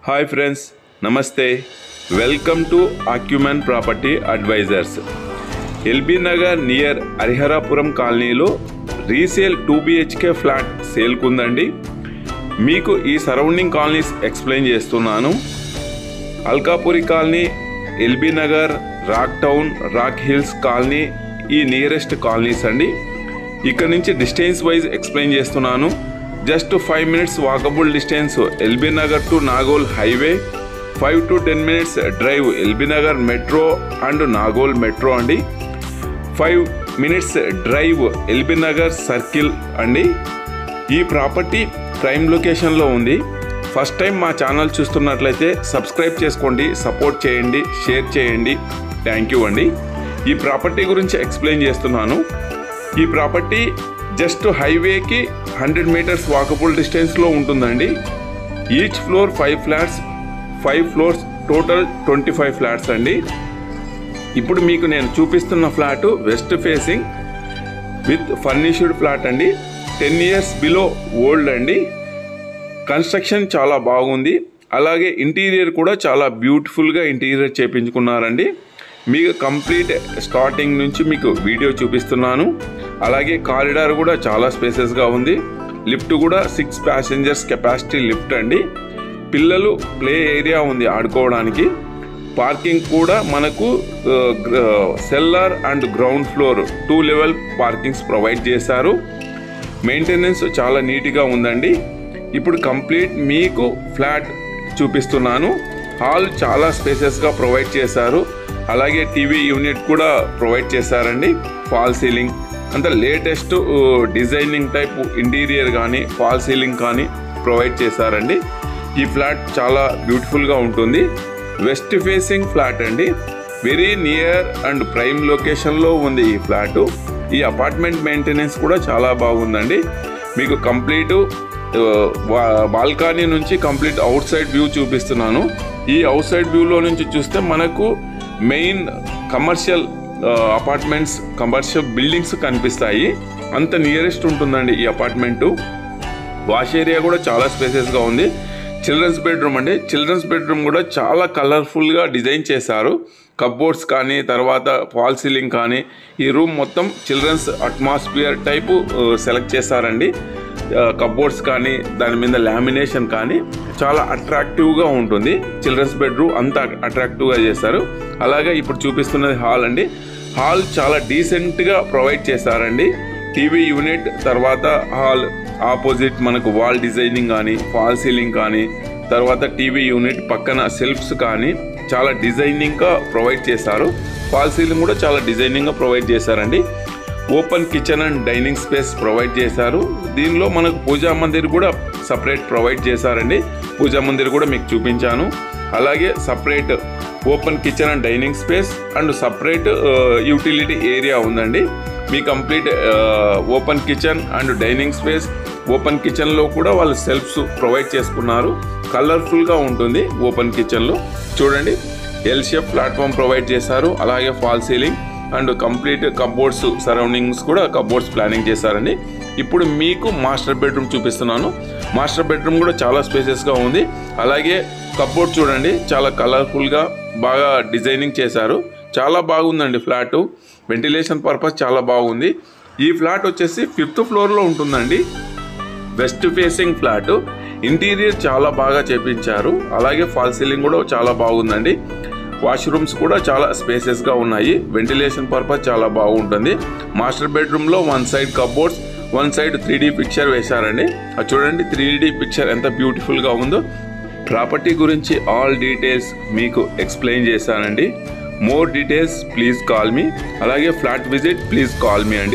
Hi friends, నమస్తే. Welcome to Acumen property advisers. LB Nagar near Hariharapuram కాలనీలో resale 2 BHK flat సేల్కుందండి. మీకు ఈ సరౌండింగ్ కాలనీస్ ఎక్స్ప్లెయిన్ చేస్తున్నాను. Alkapuri colony, LB Nagar, rock town, rock hills colony ఈ nearest colonies అండి. ఇక్కడ నుంచి డిస్టెన్స్ వైజ్ ఎక్స్ప్లెయిన్ చేస్తున్నాను. Just 5 minutes walkable distance LB Nagar to Nagole highway, 5 to 10 minutes drive LB Nagar metro and Nagole metro అండి, 5 minutes drive LB Nagar circle అండి. ఈ property prime లొకేషన్లో ఉంది. ఫస్ట్ టైం మా ఛానల్ చూస్తున్నట్లయితే సబ్స్క్రైబ్ చేసుకోండి, సపోర్ట్ చేయండి, షేర్ చేయండి. థ్యాంక్ యూ అండి. ఈ ప్రాపర్టీ గురించి ఎక్స్ప్లెయిన్ చేస్తున్నాను. ఈ ప్రాపర్టీ జస్ట్ హైవేకి 100 meters వాకబుల్ డిస్టెన్స్లో ఉంటుందండి. Each floor 5 flats, 5 floors total 25 flats అండి. ఇప్పుడు మీకు నేను చూపిస్తున్న flat west facing with furnished flat అండి. 10 years బిలో ఓల్డ్ అండి. కన్స్ట్రక్షన్ చాలా బాగుంది. అలాగే ఇంటీరియర్ కూడా చాలా బ్యూటిఫుల్గా ఇంటీరియర్ చేయించుకున్నారండి. మీకు కంప్లీట్ స్టార్టింగ్ నుంచి మీకు వీడియో చూపిస్తున్నాను. అలాగే కారిడార్ కూడా చాలా స్పేసెస్గా ఉంది. లిఫ్ట్ కూడా 6 passengers కెపాసిటీ లిఫ్ట్ అండి. పిల్లలు ప్లే ఏరియా ఉంది ఆడుకోవడానికి. పార్కింగ్ కూడా మనకు cellar and ground floor 2 level parkings provide చేశారు. మెయింటెనెన్స్ చాలా నీట్గా ఉందండి. ఇప్పుడు కంప్లీట్ మీకు ఫ్లాట్ చూపిస్తున్నాను. హాల్ చాలా స్పేసెస్గా ప్రొవైడ్ చేశారు. అలాగే టీవీ యూనిట్ కూడా ప్రొవైడ్ చేశారండి. ఫాల్ సీలింగ్ అంత లేటెస్ట్ డిజైనింగ్ టైప్ ఇంటీరియర్ కానీ ఫాల్ సీలింగ్ కానీ ప్రొవైడ్ చేశారండి. ఈ ఫ్లాట్ చాలా బ్యూటిఫుల్గా ఉంటుంది. వెస్ట్ ఫేసింగ్ ఫ్లాట్ అండి. వెరీ నియర్ అండ్ ప్రైమ్ లొకేషన్లో ఉంది ఈ ఫ్లాటు. ఈ అపార్ట్మెంట్ మెయింటెనెన్స్ కూడా చాలా బాగుందండి. మీకు కంప్లీట్ బాల్కనీ నుంచి కంప్లీట్ అవుట్ సైడ్ వ్యూ చూపిస్తున్నాను. ఈ అవుట్ సైడ్ వ్యూలో నుంచి చూస్తే మనకు main commercial apartments, commercial buildings కనిపిస్తాయి. అంత నియరెస్ట్ ఉంటుందండి ఈ అపార్ట్మెంటు. వాష్ ఏరియా కూడా చాలా స్పేసెస్గా ఉంది. చిల్డ్రన్స్ బెడ్రూమ్ అండి. చిల్డ్రన్స్ బెడ్రూమ్ కూడా చాలా కలర్ఫుల్గా డిజైన్ చేశారు. కప్బోర్డ్స్ కానీ తర్వాత ఫాల్ సీలింగ్ కానీ ఈ రూమ్ మొత్తం చిల్డ్రన్స్ అట్మాస్ఫియర్ టైపు సెలెక్ట్ చేశారండి. కప్బోర్డ్స్ కానీ దాని మీద లామినేషన్ కానీ చాలా అట్రాక్టివ్గా ఉంటుంది. చిల్డ్రన్స్ బెడ్రూమ్ అంతా అట్రాక్టివ్గా చేశారు. అలాగే ఇప్పుడు చూపిస్తున్నది హాల్ అండి. హాల్ చాలా డీసెంట్గా ప్రొవైడ్ చేశారండి. టీవీ యూనిట్ తర్వాత హాల్ ఆపోజిట్ మనకు వాల్ డిజైనింగ్ కానీ ఫాల్ సీలింగ్ కానీ తర్వాత టీవీ యూనిట్ పక్కన సెల్ఫ్స్ కానీ చాలా డిజైనింగ్గా ప్రొవైడ్ చేశారు. ఫాల్ సీలింగ్ కూడా చాలా డిజైనింగ్గా ప్రొవైడ్ చేశారండి. Open kitchen and dining space provide చేశారు. దీనిలో మనకు పూజా మందిర్ కూడా సపరేట్ ప్రొవైడ్ చేశారండి. పూజా మందిర్ కూడా మీకు చూపించాను. అలాగే separate open kitchen and dining space and separate utility area ఉందండి. మీ complete open kitchen and dining space. Open కిచెన్లో కూడా వాళ్ళు సెల్ఫ్స్ ప్రొవైడ్ చేసుకున్నారు. కలర్ఫుల్గా ఉంటుంది ఓపెన్ కిచెన్లో. చూడండి, ఎల్ షేప్ ప్లాట్ఫామ్ ప్రొవైడ్ చేశారు. అలాగే fall ceiling and complete cupboards surroundings కూడా కప్బోర్డ్స్ ప్లానింగ్ చేశారండి. ఇప్పుడు మీకు మాస్టర్ బెడ్రూమ్ చూపిస్తున్నాను. మాస్టర్ బెడ్రూమ్ కూడా చాలా స్పేసెస్గా ఉంది. అలాగే కప్బోర్డ్ చూడండి, చాలా కలర్ఫుల్గా బాగా డిజైనింగ్ చేశారు. చాలా బాగుందండి ఫ్లాటు. వెంటిలేషన్ పర్పస్ చాలా బాగుంది. ఈ ఫ్లాట్ వచ్చేసి 5th floorలో ఉంటుందండి. West facing flat. ఇంటీరియర్ చాలా బాగా చేపించారు. అలాగే ఫాల్ సీలింగ్ కూడా చాలా బాగుందండి. వాష్రూమ్స్ కూడా చాలా స్పేసెస్గా ఉన్నాయి. వెంటిలేషన్ పర్పస్ చాలా బాగుంటుంది. మాస్టర్ బెడ్రూమ్లో 1 side cupboards, 1 side 3D picture వేశారండి. అది చూడండి 3D పిక్చర్ ఎంత బ్యూటిఫుల్గా ఉందో. ప్రాపర్టీ గురించి ఆల్ డీటెయిల్స్ మీకు ఎక్స్ప్లెయిన్ చేశానండి. More details please call me. అలాగే flat visit please call me అండి.